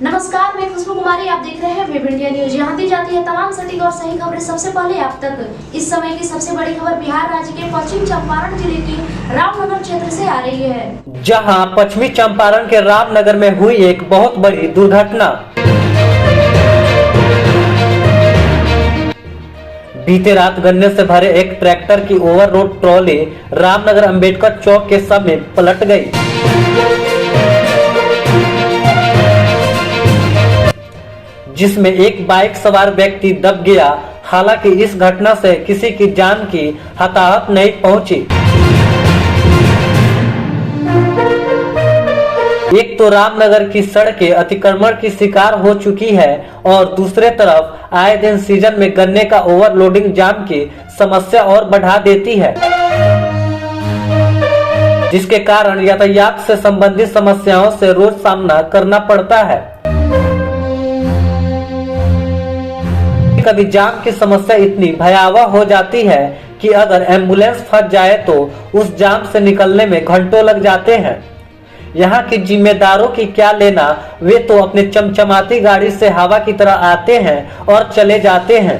नमस्कार, मैं खुशबू कुमारी। आप देख रहे हैं वेब इंडिया न्यूज। यहाँ दी जाती है तमाम सटीक और सही खबरें सबसे पहले आप तक। इस समय की सबसे बड़ी खबर बिहार राज्य के पश्चिम चंपारण जिले के रामनगर क्षेत्र से आ रही है, जहां पश्चिमी चंपारण के रामनगर में हुई एक बहुत बड़ी दुर्घटना। बीते रात गन्ने से भरे एक ट्रैक्टर की ओवरलोड ट्रॉली रामनगर अंबेडकर चौक के समीप पलट गई, जिसमें एक बाइक सवार व्यक्ति दब गया। हालांकि इस घटना से किसी की जान की हताहत नहीं पहुंची। एक तो रामनगर की सड़कें अतिक्रमण की शिकार हो चुकी है और दूसरे तरफ आए दिन सीजन में गन्ने का ओवरलोडिंग जाम की समस्या और बढ़ा देती है, जिसके कारण यातायात से संबंधित समस्याओं से रोज सामना करना पड़ता है। कभी जाम की समस्या इतनी भयावह हो जाती है कि अगर एम्बुलेंस फंस जाए तो उस जाम से निकलने में घंटों लग जाते हैं। यहाँ के जिम्मेदारों की क्या लेना, वे तो अपने चमचमाती गाड़ी से हवा की तरह आते हैं और चले जाते हैं।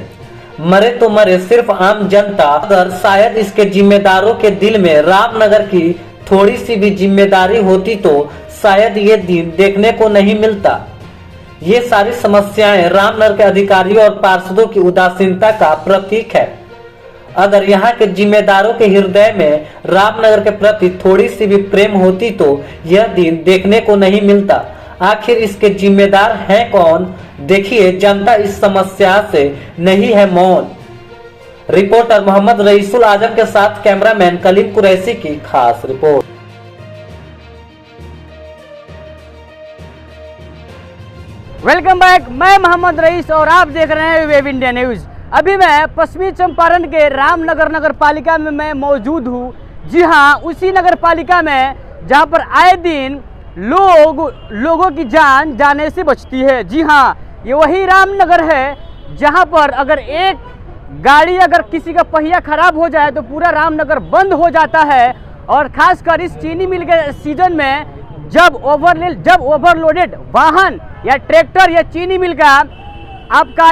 मरे तो मरे सिर्फ आम जनता। अगर शायद इसके जिम्मेदारों के दिल में रामनगर की थोड़ी सी भी जिम्मेदारी होती तो शायद ये दिन देखने को नहीं मिलता। ये सारी समस्याएं रामनगर के अधिकारियों और पार्षदों की उदासीनता का प्रतीक है। अगर यहाँ के जिम्मेदारों के हृदय में रामनगर के प्रति थोड़ी सी भी प्रेम होती तो यह दिन देखने को नहीं मिलता। आखिर इसके जिम्मेदार हैं कौन? देखिए, जनता इस समस्या से नहीं है मौन। रिपोर्टर मोहम्मद रईसुल आजम के साथ कैमरामैन कलीम कुरैशी की खास रिपोर्ट। वेलकम बैक, मैं मोहम्मद रईस और आप देख रहे हैं वेब इंडिया न्यूज़। अभी मैं पश्चिमी चंपारण के रामनगर नगर पालिका में मैं मौजूद हूँ। जी हाँ, उसी नगर पालिका में जहाँ पर आए दिन लोगों की जान जाने से बचती है। जी हाँ, ये वही रामनगर है जहाँ पर अगर एक गाड़ी अगर किसी का पहिया खराब हो जाए तो पूरा रामनगर बंद हो जाता है। और ख़ासकर इस चीनी मिल के सीजन में जब ओवरलोडेड वाहन या ट्रैक्टर या चीनी मिल का आपका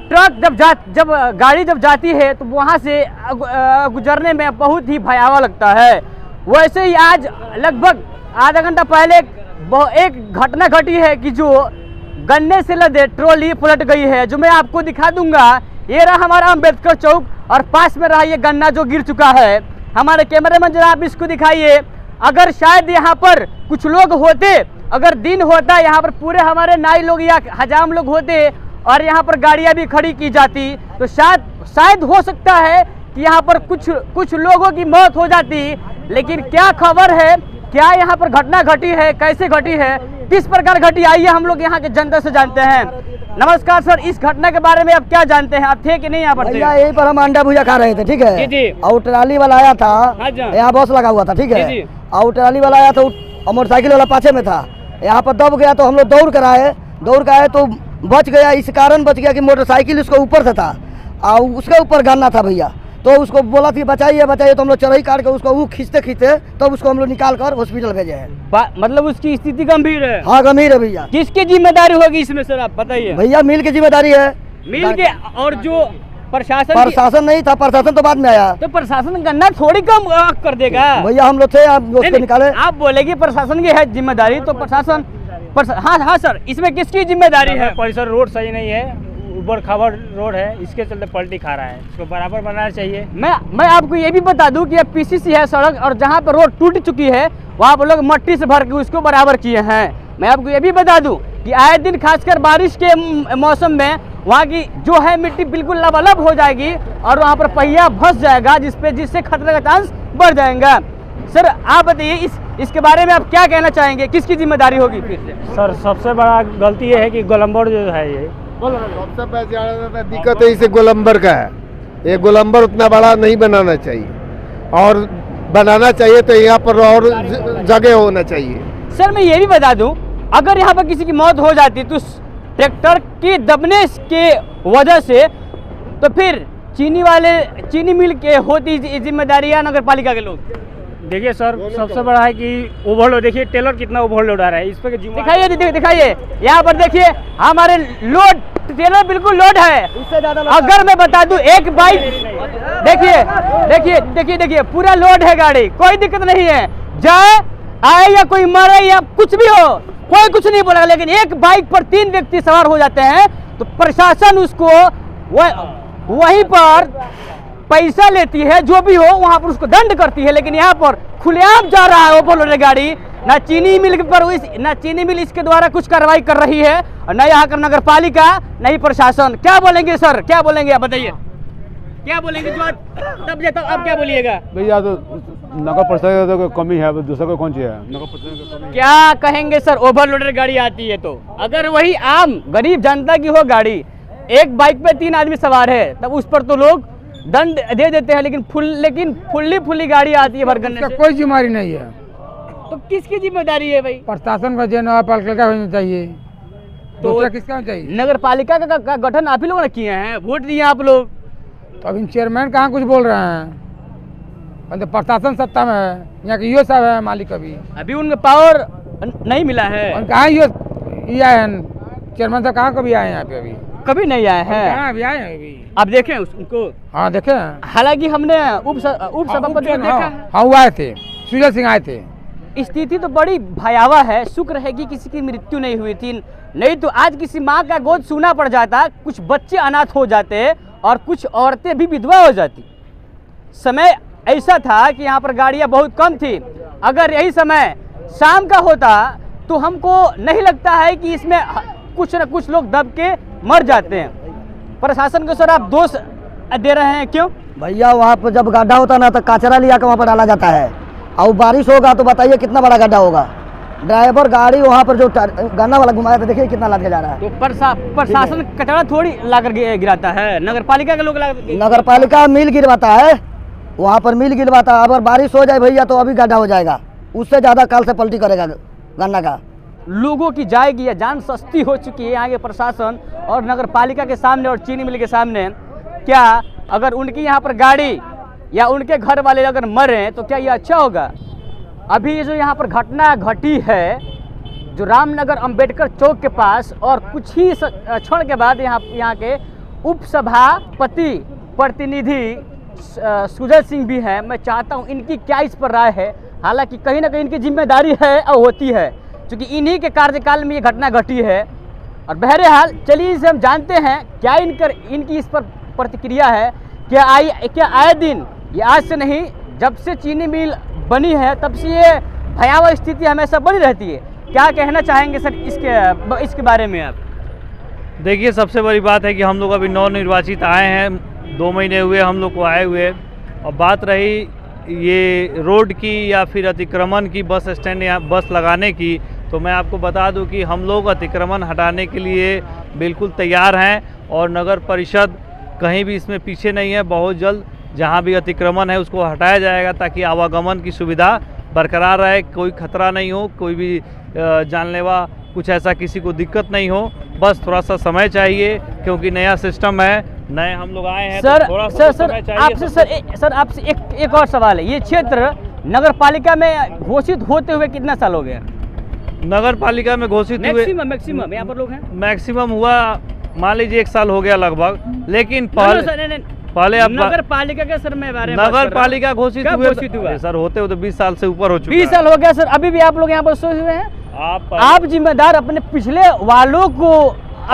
ट्रक जब गाड़ी जाती है तो वहाँ से गुजरने में बहुत ही भयावह लगता है। वैसे ही आज लगभग आधा घंटा पहले एक घटना घटी है कि जो गन्ने से लदे ट्रॉली पलट गई है, जो मैं आपको दिखा दूंगा। ये रहा हमारा अंबेडकर चौक और पास में रहा ये गन्ना जो गिर चुका है। हमारे कैमरामैन जरा आप इसको दिखाइए। अगर शायद यहाँ पर कुछ लोग होते, अगर दिन होता यहाँ पर पूरे हमारे नाई लोग या हजाम लोग होते और यहाँ पर गाड़ियाँ भी खड़ी की जाती तो शायद हो सकता है कि यहाँ पर कुछ लोगों की मौत हो जाती। लेकिन क्या खबर है, क्या यहाँ पर घटना घटी है, कैसे घटी है, किस प्रकार घटी, आइए हम लोग यहाँ के जनता से जानते हैं। नमस्कार सर, इस घटना के बारे में आप क्या जानते हैं? आप थे कि नहीं यहाँ पर? यहीं पर हम अंडा भुजिया खा रहे थे, ठीक है जी। और ट्राली वाला आया था, यहाँ बस लगा हुआ था, ठीक है। और ट्राली वाला आया था, मोटरसाइकिल वाला पाछे में था, यहाँ पर दब गया तो हम लोग दौड़ कर आए तो बच गया। इस कारण बच गया कि मोटरसाइकिल उसके ऊपर से था और उसके ऊपर गन्ना था भैया, तो उसको बोला थी बचाइए बचाइए, तो हम लोग चढ़ाई काट के उसको वो खींचते तो उसको हम लोग निकाल कर हॉस्पिटल भेजे हैं। मतलब उसकी स्थिति गंभीर है? हाँ, गंभीर है भैया। किसकी जिम्मेदारी होगी इसमें सर, आप बताइए? भैया मिल की जिम्मेदारी है, मिल के। और जो प्रशासन नहीं था, प्रशासन तो बाद में आया। तो प्रशासन गन्ना थोड़ी कम कर देगा भैया, हम लोग थे, आप उसको निकाले। आप बोलेगी प्रशासन की है जिम्मेदारी, तो प्रशासन हाँ सर, इसमें किसकी जिम्मेदारी है? परिसर रोड सही नहीं है, ऊबड़ खाबड़ रोड है, इसके चलते पलटी खा रहा है, इसको बराबर बनाना चाहिए। मैं आपको ये भी बता दूं कि अब पीसीसी है सड़क, और जहां पर रोड टूट चुकी है वहां पर लोग मट्टी से भर के उसको बराबर किए हैं। मैं आपको ये भी बता दूं कि आए दिन खासकर बारिश के मौसम में वहाँ की जो है मिट्टी बिल्कुल लबालब हो जाएगी और वहाँ पर पहिया फंस जाएगा, जिससे खतरे का चांस बढ़ जाएगा। सर आप बताइए इसके बारे में आप क्या कहना चाहेंगे, किसकी जिम्मेदारी होगी फिर से? सर सबसे बड़ा गलती ये है कि गोलंबर जो है, ये सबसे ज्यादा दिक्कत है इसे गोलंबर का है। ये गोलंबर उतना बड़ा नहीं बनाना चाहिए, और बनाना चाहिए तो यहाँ पर और जगह होना चाहिए। सर मैं ये भी बता दूं, अगर यहाँ पर किसी की मौत हो जाती तो ट्रैक्टर के दबने के वजह से तो फिर चीनी मिल के होती जिम्मेदारी या नगर पालिका के लोग? देखिए सर, सबसे बड़ा है कि ओवरलोड, देखिए टेलर कितना ओवरलोड आ रहा है इस पे। दिखाइए दिखाइए, यहाँ पर देखिए हमारे लोड टेलर बिल्कुल लोड है। अगर मैं बता दूं एक बाइक देखिए पूरा लोड है गाड़ी, कोई दिक्कत नहीं है, जाए आए या कोई मरे या कुछ भी हो कोई कुछ नहीं बोलेगा। लेकिन एक बाइक पर 3 व्यक्ति सवार हो जाते हैं तो प्रशासन उसको वहीं पर पैसा लेती है, जो भी हो वहां पर उसको दंड करती है। लेकिन यहाँ पर खुलेआम जा रहा है ओवरलोड गाड़ी, ना चीनी मिल पर ना चीनी मिल इसके द्वारा कुछ कार्रवाई कर रही है, और न यहाँ का नगर पालिका न ही प्रशासन। क्या बोलेंगे सर, क्या बोलेंगे आप बताइए, क्या बोलेंगे? जो तब आप क्या बोलिएगा? भैया तो नगर परिषद की कमी है, दूसरा को कौन सी है? नगर परिषद की कमी। क्या कहेंगे सर, ओवरलोडर गाड़ी आती है तो अगर वही आम गरीब जनता की हो गाड़ी, एक बाइक पे 3 आदमी सवार है, तब उस पर तो लोग दंड दे देते हैं। लेकिन फुल्ली गाड़ी आती है भरगन्ने से। कोई जिम्मेदारी नहीं है, तो किसकी जिम्मेदारी है भाई? प्रशासन का, नगर पालिका का होना चाहिए, तो किसका होना चाहिए? नगर पालिका का गठन आप ही लोगों ने किए हैं, वोट दिए आप लोग, तो अब इन चेयरमैन कहाँ कुछ बोल रहे हैं? तो प्रशासन सत्ता में है, यहाँ के यो साहब है मालिक, अभी उनको पावर नहीं मिला है। और कहाँ ये आए हैं चेयरमैन साहब, कहाँ कभी आए हैं यहाँ पे? अभी कभी नहीं आए हैं, कहाँ अभी आए हैं अभी? आप देखें उनको? हाँ देखे, हालांकि हमने उप सभापति को देखा। हाँ वो आए थे, सुजय सिंह आए थे। स्थिति तो बड़ी भयावह है, शुक्र है कि किसी की मृत्यु नहीं हुई थी, नहीं तो आज किसी माँ का गोद सूना पड़ जाता, कुछ बच्चे अनाथ हो जाते और कुछ औरतें भी विधवा हो जाती। समय ऐसा था कि यहाँ पर गाड़ियाँ बहुत कम थी, अगर यही समय शाम का होता तो हमको नहीं लगता है कि इसमें कुछ न कुछ लोग दब के मर जाते हैं। प्रशासन को सर आप दोष दे रहे हैं, क्यों? भैया वहाँ पर जब गड्ढा होता ना तो कचरा लिया के वहाँ पर डाला जाता है, और बारिश होगा तो बताइए कितना बड़ा गड्ढा होगा। ड्राइवर गाड़ी वहाँ पर जो गन्ना वाला घुमाया था, देखिए कितना लाद के जा रहा है। तो प्रशासन कचरा थोड़ी लाकर गिराता है, नगर पालिका के लोग नगर पालिका मिल गिरवाता है, वहाँ पर मिल गिरवाता है। अगर बारिश हो जाए भैया तो अभी गड्ढा हो जाएगा, उससे ज़्यादा कल से पलटी करेगा गन्ना का। लोगों की जाएगी या जान सस्ती हो चुकी है यहाँ के प्रशासन और नगर पालिका के सामने और चीनी मिल के सामने। क्या अगर उनकी यहाँ पर गाड़ी या उनके घर वाले अगर मरे तो क्या ये अच्छा होगा? अभी जो यहाँ पर घटना घटी है, जो रामनगर अंबेडकर चौक के पास, और कुछ ही क्षण के बाद यहाँ के उप सभापति प्रतिनिधि सुजय सिंह भी हैं। मैं चाहता हूँ इनकी क्या इस पर राय है। हालांकि कहीं ना कहीं इनकी जिम्मेदारी है और होती है, क्योंकि इन्हीं के कार्यकाल में ये घटना घटी है। और बहरहाल चलिए इसे हम जानते हैं क्या इनकी इस पर प्रतिक्रिया है। क्या आए दिन, ये आज से नहीं, जब से चीनी मिल बनी है तब से ये भयावह स्थिति हमेशा बनी रहती है। क्या कहना चाहेंगे सर इसके बारे में आप? देखिए, सबसे बड़ी बात है कि हम लोग अभी नवनिर्वाचित आए हैं, 2 महीने हुए हम लोग को आए हुए, और बात रही ये रोड की या फिर अतिक्रमण की, बस स्टैंड या बस लगाने की, तो मैं आपको बता दूं कि हम लोग अतिक्रमण हटाने के लिए बिल्कुल तैयार हैं, और नगर परिषद कहीं भी इसमें पीछे नहीं है। बहुत जल्द जहां भी अतिक्रमण है उसको हटाया जाएगा, ताकि आवागमन की सुविधा बरकरार रहे, कोई खतरा नहीं हो, कोई भी जानलेवा कुछ ऐसा किसी को दिक्कत नहीं हो। बस थोड़ा सा समय चाहिए, क्योंकि नया सिस्टम है, नए हम लोग आए हैं। सर तो थोड़ा सा समय चाहिए। आपसे एक और सवाल है। ये क्षेत्र नगर पालिका में घोषित होते हुए कितना साल हो गया? नगर पालिका में घोषित हुए मैक्सिमम यहाँ पर लोग हैं, मैक्सिमम हुआ मान लीजिए 1 साल हो गया लगभग। लेकिन पहले आप नगर पालिका के सर में नगर पालिका घोषित हुए सर, होते होते 20 साल से ऊपर हो चुका है। 20 साल हो गया सर, अभी भी आप लोग यहाँ पर सोए हुए हैं। आप जिम्मेदार अपने पिछले वालों को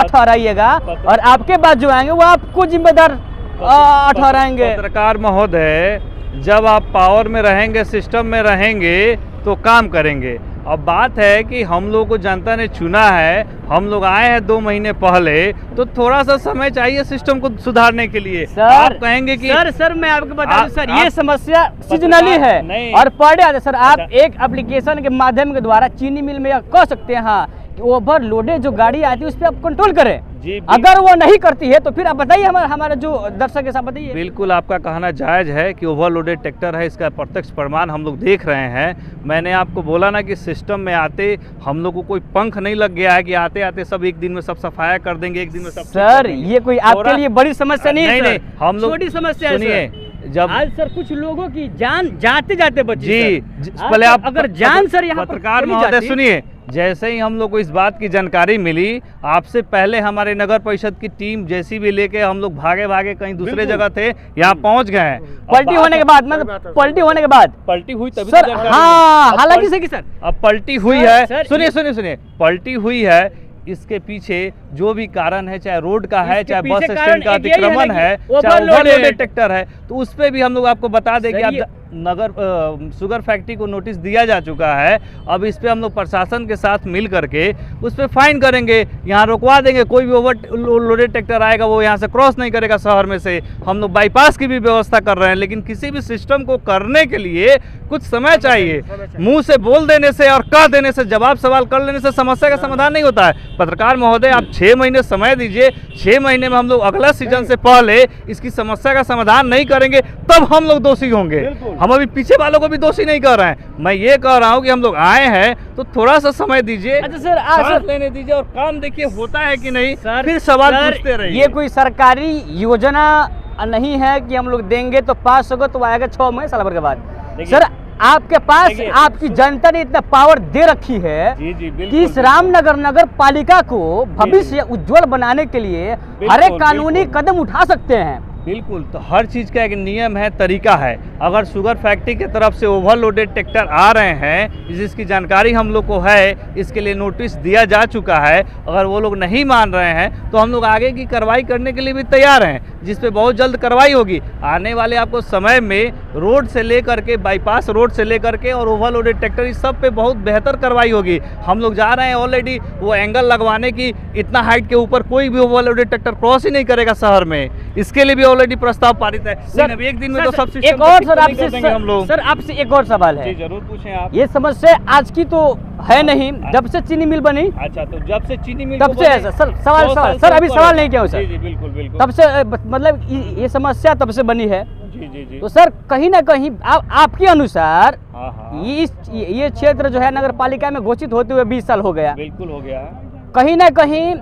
ठहराइएगा, और आपके बाद जो आएंगे वो आपको जिम्मेदार ठहराएंगे। पत्रकार महोदय, जब आप पावर में रहेंगे, सिस्टम में रहेंगे तो काम करेंगे। अब बात है कि हम लोग को जनता ने चुना है, हम लोग आए हैं 2 महीने पहले, तो थोड़ा सा समय चाहिए सिस्टम को सुधारने के लिए। आप कहेंगे कि सर मैं आपको बता दूं सर, ये समस्या सीजनली है और पड़े सर। आप एक एप्लीकेशन के माध्यम के द्वारा चीनी मिल में कह सकते हैं हाँ कि ओवरलोडेड जो गाड़ी आती है उस पर आप कंट्रोल करें। अगर वो नहीं करती है तो फिर आप बताइए, हमारे जो दर्शक है साहब बताइए। बिल्कुल आपका कहना जायज़ है कि ओवरलोडेड ट्रैक्टर है, इसका प्रत्यक्ष प्रमाण हम लोग देख रहे हैं। मैंने आपको बोला ना कि सिस्टम में आते हम लोग को कोई पंख नहीं लग गया है कि आते आते सब एक दिन में सब सफाया कर देंगे, एक दिन में सब। सर ये कोई आपके लिए बड़ी समस्या नहीं है, हम लोग छोटी समस्या है। सुनिए, जब आज सर कुछ लोगों की जान जाते जाते बची जी सर। पहले आप अगर जान सर यहाँ पर पत्रकार चली महोदय जाती- सुनिए, जैसे ही हम लोग को इस बात की जानकारी मिली, आपसे पहले हमारे नगर परिषद की टीम जेसीबी लेके हम लोग भागे भागे कहीं दूसरे जगह थे, यहाँ पहुँच गए हैं। अब पलटी होने के बाद मतलब पलटी होने के बाद पलटी हुई तभी सर तो जानकारी हाँ मिली। अब हालांकि पल- से कि सर अब पलटी हुई सर, है, सर, सुनिए सुनिए सुनिए, पलटी हुई है, इसके पीछे जो भी कारण है, चाहे रोड का है, इसके चाहे बस पीछे स्टैंड का कारण एक यही है अतिक्रमण ना है, कि चाहे overloaded ओवरलोडेड ट्रैक्टर है, तो उस पे भी हम लोग आपको बता दें कि सर, अब ये- नगर शुगर फैक्ट्री को नोटिस दिया जा चुका है। अब इस पे हम लोग प्रशासन के साथ मिल करके उस पे फाइन करेंगे, यहाँ रुकवा देंगे। कोई भी ओवरलोडेड ट्रैक्टर आएगा वो यहाँ से क्रॉस नहीं करेगा शहर में से। हम लोग बाईपास की भी व्यवस्था कर रहे हैं, लेकिन किसी भी सिस्टम को करने के लिए कुछ समय चाहिए। मुंह से बोल देने से और कह देने से, जवाब सवाल कर लेने से समस्या का समाधान नहीं होता है। पत्रकार महोदय, आप 6 महीने समय दीजिए, 6 महीने में हम लोग अगला सीजन से पहले इसकी समस्या का समाधान नहीं करेंगे तब हम लोग दोषी होंगे। हम अभी पीछे वालों को भी दोषी नहीं कर रहे हैं। मैं ये कह रहा हूँ कि हम लोग आए हैं तो थोड़ा सा समय दीजिए, अच्छा सर सांस लेने दीजिए और काम देखिए होता है कि नहीं, सर, फिर सवाल सर, पूछते रहिए। ये कोई सरकारी योजना नहीं है कि हम लोग देंगे तो पास होगा तो आएगा 6 महीने साल भर के बाद। देखिए- सर आपके पास देखिए- आपकी जनता ने इतना पावर दे रखी है जी जी बिल्कुल, कि इस रामनगर नगर पालिका को भविष्य उज्जवल बनाने के लिए हर एक कानूनी बिल्कुल। कदम उठा सकते हैं। बिल्कुल, तो हर चीज़ का एक नियम है, तरीका है। अगर शुगर फैक्ट्री की तरफ से ओवरलोडेड ट्रैक्टर आ रहे हैं, जिसकी जानकारी हम लोग को है, इसके लिए नोटिस दिया जा चुका है, अगर वो लोग नहीं मान रहे हैं तो हम लोग आगे की कार्रवाई करने के लिए भी तैयार हैं, जिस पे बहुत जल्द कार्रवाई होगी। आने वाले आपको समय में रोड से लेकर के, बाईपास रोड से लेकर के और ओवरलोडेड ट्रैक्टर, इस सब पे बहुत बेहतर कार्रवाई होगी। हम लोग जा रहे हैं ऑलरेडी वो एंगल लगवाने की, इतना हाइट के ऊपर कोई भी ओवरलोडेड ट्रैक्टर क्रॉस ही नहीं करेगा शहर में। इसके लिए भी ऑलरेडी प्रस्ताव पारित है। लेकिन अब एक दिन में तो सब सिस्टम एक और सर नहीं कर देंगे हम लोग। सर आपसे एक और सवाल है। जी जरूर पूछें आप। ये समस्या आज की तो है नहीं, जब से चीनी मिल बनी अच्छा, तो जब से चीनी मिल तब से है सर। सवाल सर अभी सवाल नहीं किया हूं सर। जी जी बिल्कुल बिल्कुल। तब से मतलब ये समस्या तब से बनी है। जी जी जी। तो सर कहीं ना कहीं आपके अनुसार हाँ हाँ ये क्षेत्र जो है नगर पालिका में घोषित होते हुए 20 साल हो गया, बिल्कुल हो गया है। कहीं ना कहीं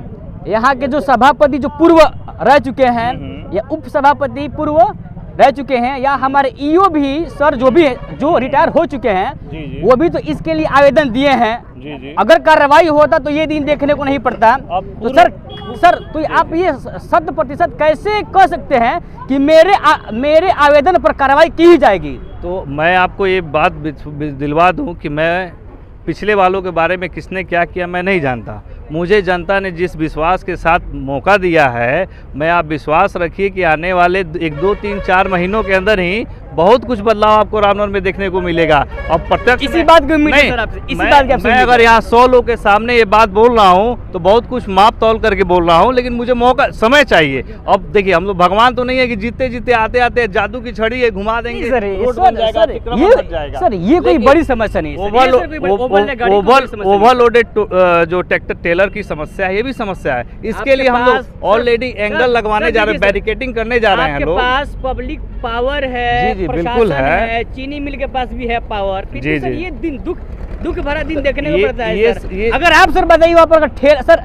यहाँ के जो सभापति जो पूर्व रह चुके हैं या उप सभापति पूर्व रह चुके हैं, या हमारे ईओ भी सर जो भी जो रिटायर हो चुके हैं, जी जी वो भी तो इसके लिए आवेदन दिए हैं। जी जी। अगर कार्रवाई होता तो ये दिन देखने को नहीं पड़ता। अब तो पूरे- सर तो आप ये 100% कैसे कह सकते हैं कि मेरे आवेदन पर कार्रवाई की ही जाएगी? तो मैं आपको ये बात दिलवा दूं कि मैं पिछले वालों के बारे में किसने क्या किया मैं नहीं जानता। मुझे जनता ने जिस विश्वास के साथ मौका दिया है, मैं आप विश्वास रखिए कि आने वाले 1 2 3 4 महीनों के अंदर ही बहुत कुछ बदलाव आपको रामनगर में देखने को मिलेगा। अब प्रत्यक्ष इसी बात की उम्मीद है नहीं, सर आपसे, इसी मैं- बात की आपसे मैं उम्मीद अगर है। यहाँ 100 लोग के सामने ये बात बोल रहा हूँ तो बहुत कुछ माप तौल करके बोल रहा हूँ, लेकिन मुझे मौका समय चाहिए। अब देखिए, हम लोग भगवान तो नहीं है कि जीते जीते आते आते जादू की छड़ी है घुमा देंगे, सर रोड बन जाएगा, अतिक्रमण बन जाएगा। सर ये कोई बड़ी समस्या नहीं है सर। ये सर कोई ओवरलोड गाड़ी की कोई समस्या नहीं है। ओवरलोडेड जो ट्रैक्टर टेलर की समस्या है, ये भी समस्या है। इसके आपके लिए हम पास- लोग ऑलरेडी सर, एंगल लगवाने सर, जा रहे हैं, देखिए सर, बैरिकेटिंग करने जा रहे हैं आपके लोग। पास पब्लिक पावर है, जी, जी, प्रशासन बिल्कुल है। चीनी मिल के पास भी है पावर, फिर जी, भी सर जी। ये दिन दुख भरा दिन देखने को ये- पड़ता है ये- सर। ये- अगर आप सर बताइए वहाँ पर ठेला, सर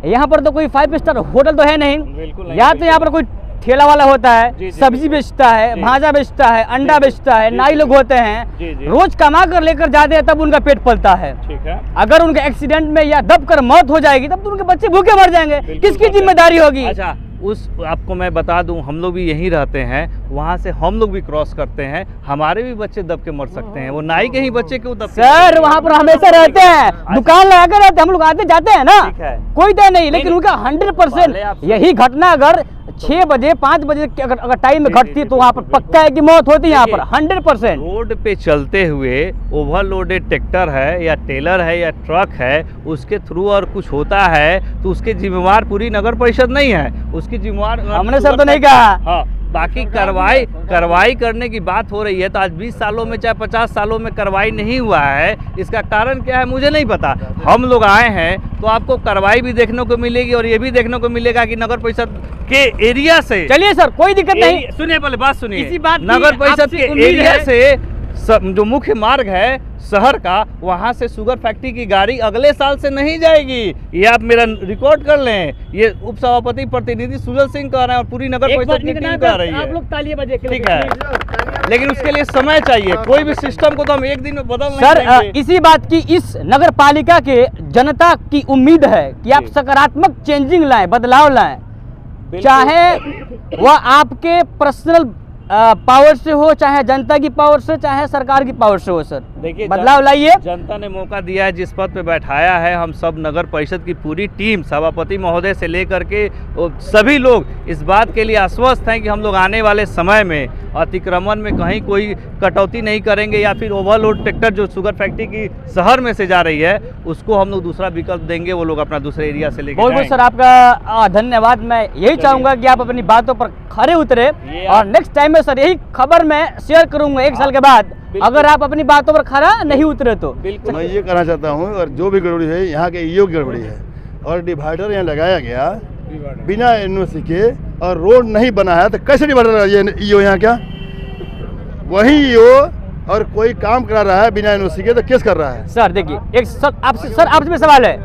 यहाँ पर तो कोई 5 स्टार होटल तो है नहीं, बिल्कुल नहीं, या तो यहाँ पर कोई ठेला वाला होता है, जी, जी, सब्जी बेचता है, जी। भाजा बेचता है, अंडा बेचता है, जी, नाई जी, लोग होते जी, हैं, जी। रोज कमा कर लेकर जाते हैं, तब उनका पेट पलता है। ठीक है। अगर उनके एक्सीडेंट में या दब कर मौत हो जाएगी तब तो उनके बच्चे भूखे मर जाएंगे, बिल्कुल किसकी बात है। जिम्मेदारी होगी? अच्छा, उस आपको मैं बता दूं, हम लोग भी यहीं रहते हैं, वहाँ से हम लोग भी क्रॉस करते हैं, हमारे भी बच्चे दब के मर सकते हैं। वो नाई के ही बच्चे क्यों दब के सर वहाँ पर हमेशा रहते हैं, दुकान लगा कर रहते हैं, हम लोग आते जाते हैं ना, ठीक है। कोई तय नहीं, लेकिन उनका 100% आपसे- यही घटना अगर 6 बजे 5 बजे के अगर टाइम में जी, जी, घटती जी, तो वहाँ पर बिल्कुल, पक्का है कि मौत होती है यहाँ पर देखिए, 100%। रोड पे चलते हुए ओवरलोडेड ट्रैक्टर है या टेलर है या ट्रक है, उसके थ्रू और कुछ होता है तो उसके जिम्मेवार पूरी नगर परिषद नहीं है, उसकी जिम्मेवार हमने सर तो नहीं कहा। हाँ, बाकी कार्रवाई करने की बात हो रही है। तो आज 20 सालों में चाहे 50 सालों में कार्रवाई नहीं हुआ है, इसका कारण क्या है मुझे नहीं पता। हम लोग आए हैं तो आपको कार्रवाई भी देखने को मिलेगी और ये भी देखने को मिलेगा कि नगर परिषद के एरिया से, चलिए सर कोई दिक्कत नहीं, सुनिए पहले बात सुनिए, इसी बात की नगर परिषद आपसे के उम्मीद एरिया है। से जो मुख्य मार्ग है शहर का, वहाँ से शुगर फैक्ट्री की गाड़ी अगले साल से नहीं जाएगी। ये आप मेरा रिकॉर्ड कर लें। ये उप सभापति प्रतिनिधि सुजल सिंह कह रहे हैं और पूरी नगर परिषद की टीम कह रही है। आप लोग तालियां बजाइए, ठीक है, लेकिन उसके लिए समय चाहिए। कोई भी सिस्टम को तो हम एक दिन में बदल नहीं सर देंगे। इसी बात की इस नगर पालिका के जनता की उम्मीद है कि आप सकारात्मक चेंजिंग लाएं, बदलाव लाएं, चाहे वह आपके पर्सनल पावर से हो, चाहे जनता की पावर से, चाहे सरकार की पावर से हो। सर देखिए, बदलाव लाइए। जनता ने मौका दिया है, जिस पद पे बैठाया है, हम सब नगर परिषद की पूरी टीम, सभापति महोदय से लेकर के सभी लोग इस बात के लिए आश्वस्त हैं कि हम लोग आने वाले समय में अतिक्रमण में कहीं कोई कटौती नहीं करेंगे, या फिर ओवरलोड ट्रैक्टर जो शुगर फैक्ट्री की शहर में से जा रही है उसको हम लोग दूसरा विकल्प देंगे, वो लोग अपना दूसरे एरिया से लेकर बहुत बहुत सर आपका धन्यवाद। मैं यही चाहूंगा कि आप अपनी बातों पर खरे उतरे, और नेक्स्ट टाइम में सर यही खबर मैं शेयर करूंगा 1 साल के बाद, अगर आप अपनी बातों पर खरा नहीं उतरे तो। मैं ये कहना चाहता हूँ, और जो भी गड़बड़ी है यहाँ के ईओ की गड़बड़ी है, और डिवाइडर यहाँ लगाया गया बिना एनओसी के, और रोड नहीं बना है तो कैसे डिवाइडर ये ईओ यहाँ क्या? वही ईओ और कोई काम करा रहा है बिना एनओसी के तो केस कर रहा है। सर देखिए, एक सर आपसे भी सवाल है,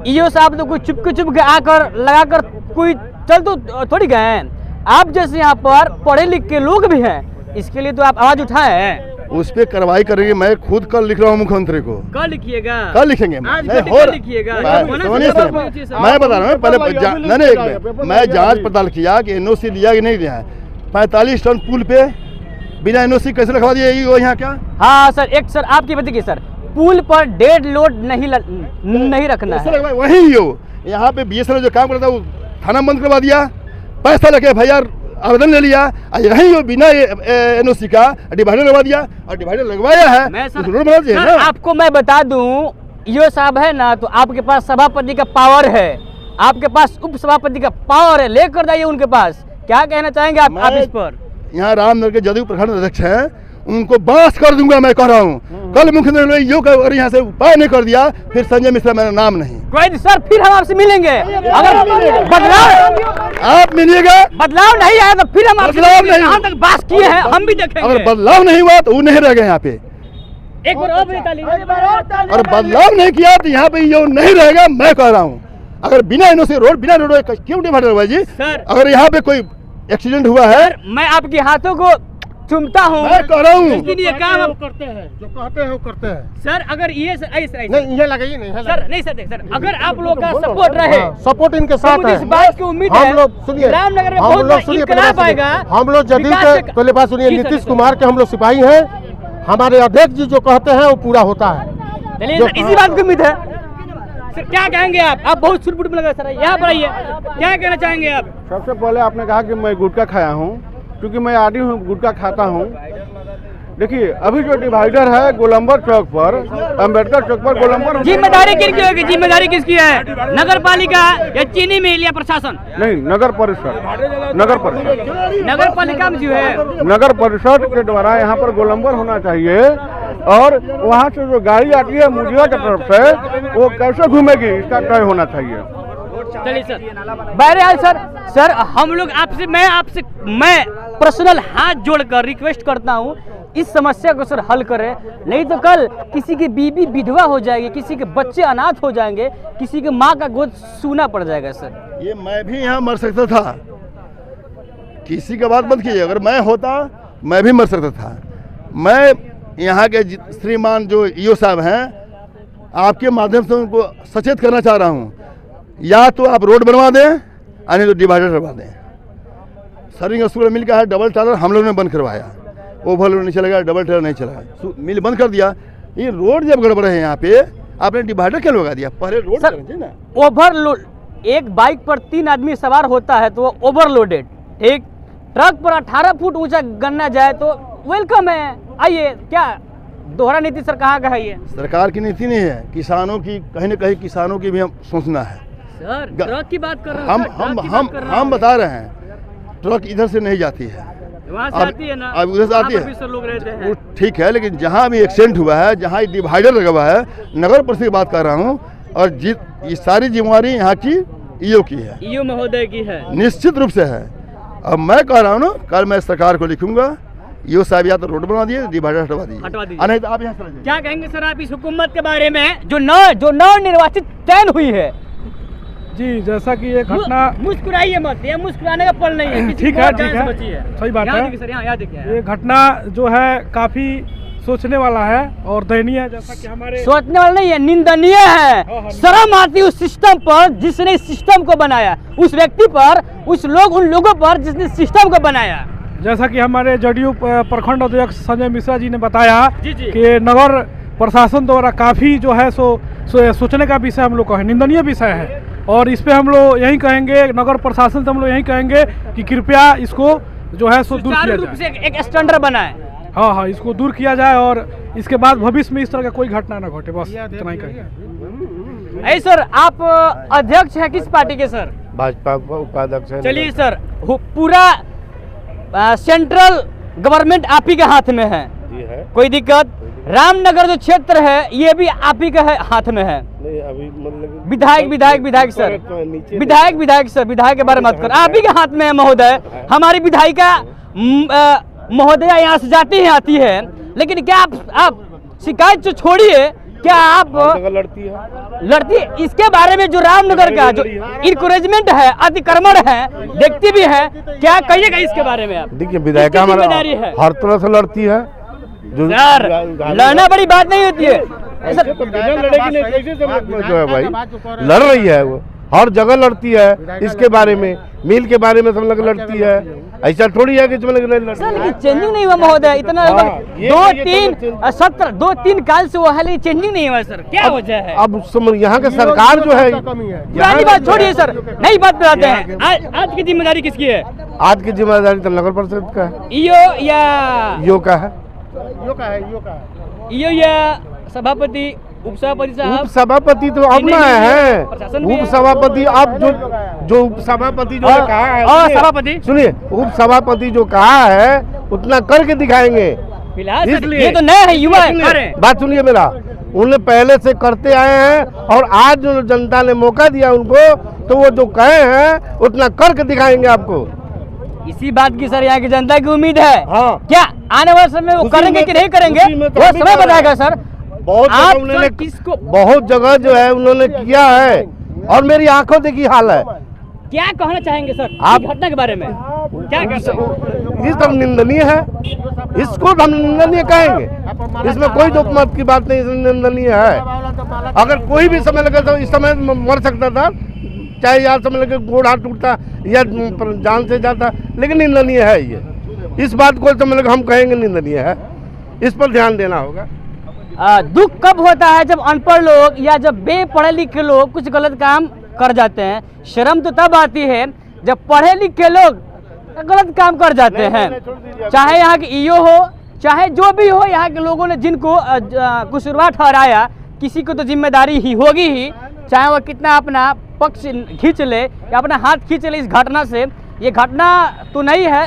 ईओ साहब तो कोई चुप के आकर लगाकर कोई चल तो थोड़ी गए हैं। आप जैसे यहाँ पर पढ़े लिख के लोग भी हैं, इसके लिए तो आप आवाज उठाए हैं। उस पे कार्रवाई करेंगे। मैं खुद कल लिख रहा हूँ मुख्यमंत्री को। कल लिखिएगा? कल लिखेंगे। आज लिखिएगा? मैं बता रहा हूँ, पहले मैं जांच पड़ताल किया कि एनओसी लिया कि नहीं लिया है। 45 टन पुल पे बिना एनओसी कैसे रखवा दिया यहाँ क्या? हाँ सर, एक सर आपकी बताइए सर, पुल पर डेड लोड नहीं रखना है। वही हो यहाँ पे BSNL जो काम करता है वो थाना बंद करवा दिया, पैसा लगे भैया आवेदन ले लिया, यही हो बिना एनओसी का डिवाइडर लगवा दिया, और डिवाइडर लगवाया है तो रोड बना चाहिए ना। आपको मैं बता दूं, ईओ साहब है ना, तो आपके पास सभापति का पावर है, आपके पास उप सभापति का पावर है, लेकर जाइए उनके पास। क्या कहना चाहेंगे आप इस पर? यहाँ रामनगर के जदयू प्रखंड अध्यक्ष हैं, उनको बांस कर दूंगा। मैं कह रहा हूँ कल मुख्यमंत्री और यहाँ से उपाय नहीं कर दिया, फिर संजय मिश्रा मेरा नाम नहीं। कोई सर, फिर हम आपसे मिलेंगे। अगर बदलाव आप मिलिएगा, बदलाव नहीं आया तो फिर हम आपसे यहाँ तक बात किए हैं, हम भी देखेंगे। अगर बदलाव नहीं हुआ तो वो नहीं रह गए यहाँ पे। एक बार और बदलाव नहीं किया तो यहाँ पे ये नहीं रहेगा। मैं कह रहा हूँ, अगर बिना एनओसी रोड बिना रोड क्यों डिवाइडर हुआ जी? अगर यहाँ पे कोई एक्सीडेंट हुआ है, मैं आपके हाथों को चूमता हूँ, मैं कह रहा हूँ, लेकिन ये काम आप करते हैं, जो कहते हैं वो करते हैं। सर अगर ये नहीं ये लगाइए नहीं सर, नहीं सर, अगर आप लोग का सपोर्ट रहे, सपोर्ट इनके साथ है, इस बात की उम्मीद हम है लोग सुनिए, रामनगर में हम बहुत लोग बड़ा सुनिए, इंकलाब आएगा। हम लोग जदयू के पहले बात सुनिए, नीतीश कुमार के हम लोग सिपाही हैं, हमारे अध्यक्ष जी जो कहते हैं वो पूरा होता है। चलिए सर, इसी बात की उम्मीद है। सर क्या कहेंगे आप बहुत छुटपुट में लगा सर, यहाँ पर आइए, क्या कहना चाहेंगे आप? सबसे पहले आपने कहा कि मैं गुटखा खाया हूँ, क्योंकि मैं आदी हूँ, गुटखा खाता हूँ। देखिए अभी जो डिवाइडर है गोलंबर चौक पर, अम्बेडकर चौक पर गोलंबर, जिम्मेदारी किसकी होगी? जिम्मेदारी किसकी है? नगर पालिका या चीनी मिल या प्रशासन? नहीं, नगर परिषद। नगर पालिका में जो है, नगर परिषद के द्वारा यहाँ पर गोलंबर होना चाहिए, और वहाँ से जो गाड़ी आती है मुजिया की तरफ से वो कैसे घूमेगी इसका तय होना चाहिए। चलिए सर, बहरहाल सर हम लोग मैं पर्सनल हाथ जोड़कर रिक्वेस्ट करता हूँ, इस समस्या को सर हल करें, नहीं तो कल किसी की बीवी विधवा हो जाएगी, किसी के बच्चे अनाथ हो जाएंगे, किसी के माँ का गोद सूना पड़ जाएगा। सर ये मैं भी यहाँ मर सकता था, किसी का बात मत कीजिए, अगर मैं होता मैं भी मर सकता था। मैं यहाँ के श्रीमान जो ईओ साहब हैं, आपके माध्यम से उनको सचेत करना चाह रहा हूँ, या तो आप रोड बनवा दें, नहीं तो डिवाइडर करवा दें। सर्विंग स्कूल मिल का है, डबल टायर हम लोगों ने बंद करवाया, ओवरलोड नहीं चलेगा, डबल टायर नहीं चलेगा, मिल बंद कर दिया। ये रोड जब गड़बड़ है यहाँ पे, आपने डिवाइडर क्यों लगा दिया? पहले रोड करना ना। ओवरलोड, एक बाइक पर 3 आदमी सवार होता है तो ओवरलोडेड, ठीक। ट्रक पर 18 फुट ऊंचा गन्ना जाए तो वेलकम है, आइए। क्या दोहरा नीति सर कहाँ का है? ये सरकार की नीति नहीं है, किसानों की कहीं न कहीं किसानों की भी हम सोचना है। सर ट्रक की बात कर रहे हैं, हम बता रहे हैं, ट्रक इधर से नहीं जाती है, वहाँ से आती है ना, अब उधर से आती है, लोग रहते हैं, ठीक है, लेकिन जहाँ भी एक्सीडेंट हुआ है, जहाँ डिवाइडर लगा हुआ है, नगर परिषद की बात कर रहा हूँ, और ये सारी जिम्मेवारी यहाँ की ईओ की है, ईओ महोदय की है, निश्चित रूप से है। अब मैं कह रहा हूँ ना, कल मैं सरकार को लिखूंगा ईओ साहब या तो रोड बना दिए, डिवाइडर हटवा हटवा दीजिए, नहीं तो आप यहाँ चले जाइए। क्या कहेंगे सर आप इस हुकूमत के बारे में जो नव निर्वाचित चयन हुई है? जी, जैसा कि ये घटना, मुस्कुराइए मत, ये मुस्कुराने का पल नहीं है। ठीक है, सही बात है। ये घटना जो है काफी सोचने वाला है और दयनीय है, जैसा कि हमारे सोचने वाला नहीं है, निंदनीय है। शर्म आती है उस सिस्टम पर जिसने इस सिस्टम को बनाया, उस व्यक्ति पर, उन लोगों पर जिसने सिस्टम को बनाया। जैसा कि हमारे जदयू प्रखंड अध्यक्ष संजय मिश्रा जी ने बताया कि नगर प्रशासन द्वारा काफ़ी जो है सोचने का विषय हम लोग का है, निंदनीय विषय है। और इस पे हम लोग यही कहेंगे, नगर प्रशासन से हम लोग यही कहेंगे कि कृपया इसको जो है सो दूर किया जाए, एक स्टैंडर्ड बनाए। हाँ, इसको दूर किया जाए और इसके बाद भविष्य में इस तरह का कोई घटना न घटे, बस इतना ही कहेंगे। सर, आप अध्यक्ष हैं किस पार्टी के सर? भाजपा उपाध्यक्ष है। चलिए सर, पूरा सेंट्रल गवर्नमेंट आप ही के हाथ में है, कोई दिक्कत? रामनगर जो क्षेत्र है ये भी आप ही के हाथ में है। नहीं, अभी मतलब विधायक सर, विधायक के बारे में मत कर, आप ही के हाथ में है महोदय। हमारी विधायिका महोदया यहाँ से जाती है, आती है, लेकिन क्या आप शिकायत तो छोड़िए, क्या आप लड़ती है? इसके बारे में जो रामनगर का जो इंकरेजमेंट है, अतिक्रमण है, देखती भी है, क्या कहिएगा इसके बारे में आप? देखिए, विधायिका हमारा हर तरह से लड़ती है। यार, लड़ना बड़ी बात नहीं होती है। ऐसा तो लड़ेगी नहीं, कैसे जो है भाई, लड़ रही है, वो हर जगह लड़ती है। इसके बारे में, मिल के बारे में सब लोग लड़ती है, ऐसा थोड़ी है कि चेंजिंग नहीं हुआ महोदय, इतना 2-3 काल से वो है, लेकिन चेंजिंग नहीं हुआ सर, क्या वजह है? अब यहाँ के सरकार जो है, पुरानी बात छोड़िए सर, नई बात बताते हैं। आज की जिम्मेदारी किसकी है? आज की जिम्मेदारी तो नगर परिषद का है, ईओ का है, ईओ या सभापति, उपसभापति साहब? उपसभापति तो अब ना है, उपसभापति अब जो उपसभापति जो कहा है, सभापति सुनिए, उपसभापति जो कहा है उतना करके दिखाएंगे। फिलहाल ये तो नया है, युवा है। बात सुनिए मेरा, उन्हें पहले से करते आए हैं और आज जो जनता ने मौका दिया उनको, तो वो जो कहे हैं उतना करके दिखाएंगे आपको। इसी बात की सर यहाँ की जनता की उम्मीद है। हाँ। क्या आने वाले समय वो करेंगे कि नहीं करेंगे, वो समय बताएगा सर। बहुत जगह जो है उन्होंने किया है और मेरी आंखों देखी हाल है। क्या कहना चाहेंगे सर आप घटना के बारे में? क्या कहते हैं? ये सब निंदनीय है, इसको हम निंदनीय कहेंगे, इसमें कोई दो मत की बात नहीं, निंदनीय है। अगर कोई भी समय लगे तो इस समय मर सकता था, चाहे यार समय लगे गोड़ हाथ टूटता या जान से जाता, लेकिन निंदनीय है ये। इस बात को समय लगे हम कहेंगे निंदनीय है, इस पर ध्यान देना होगा। दुख कब होता है जब अनपढ़ लोग या जब बेपढ़े लिखे लोग कुछ गलत काम कर जाते हैं। शर्म तो तब आती है जब पढ़े लिखे लोग गलत काम कर जाते हैं, चाहे यहाँ के ईओ हो, चाहे जो भी हो, यहाँ के लोगों ने जिनको कसूरवार ठहराया, किसी को तो जिम्मेदारी ही होगी ही, चाहे वह कितना अपना पक्ष खींच ले या अपना हाथ खींच ले। इस घटना से, ये घटना तो नहीं है,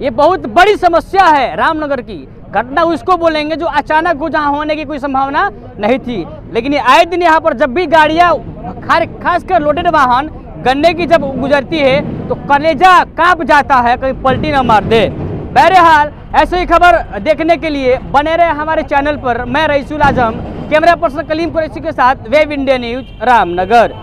ये बहुत बड़ी समस्या है रामनगर की। घटना उसको बोलेंगे जो अचानक हो, जहाँ होने की कोई संभावना नहीं थी। लेकिन ये आए दिन यहाँ पर जब भी गाड़ियाँ, खासकर लोडेड वाहन गन्ने की जब गुजरती है तो कलेजा कांप जाता है, कहीं पलटी न मार दे। बहरहाल ऐसे ही खबर देखने के लिए बने रहे हमारे चैनल पर। मैं रईसुल आजम, कैमरा पर्सन कलीम कुरैशी के साथ वेब इंडिया न्यूज रामनगर।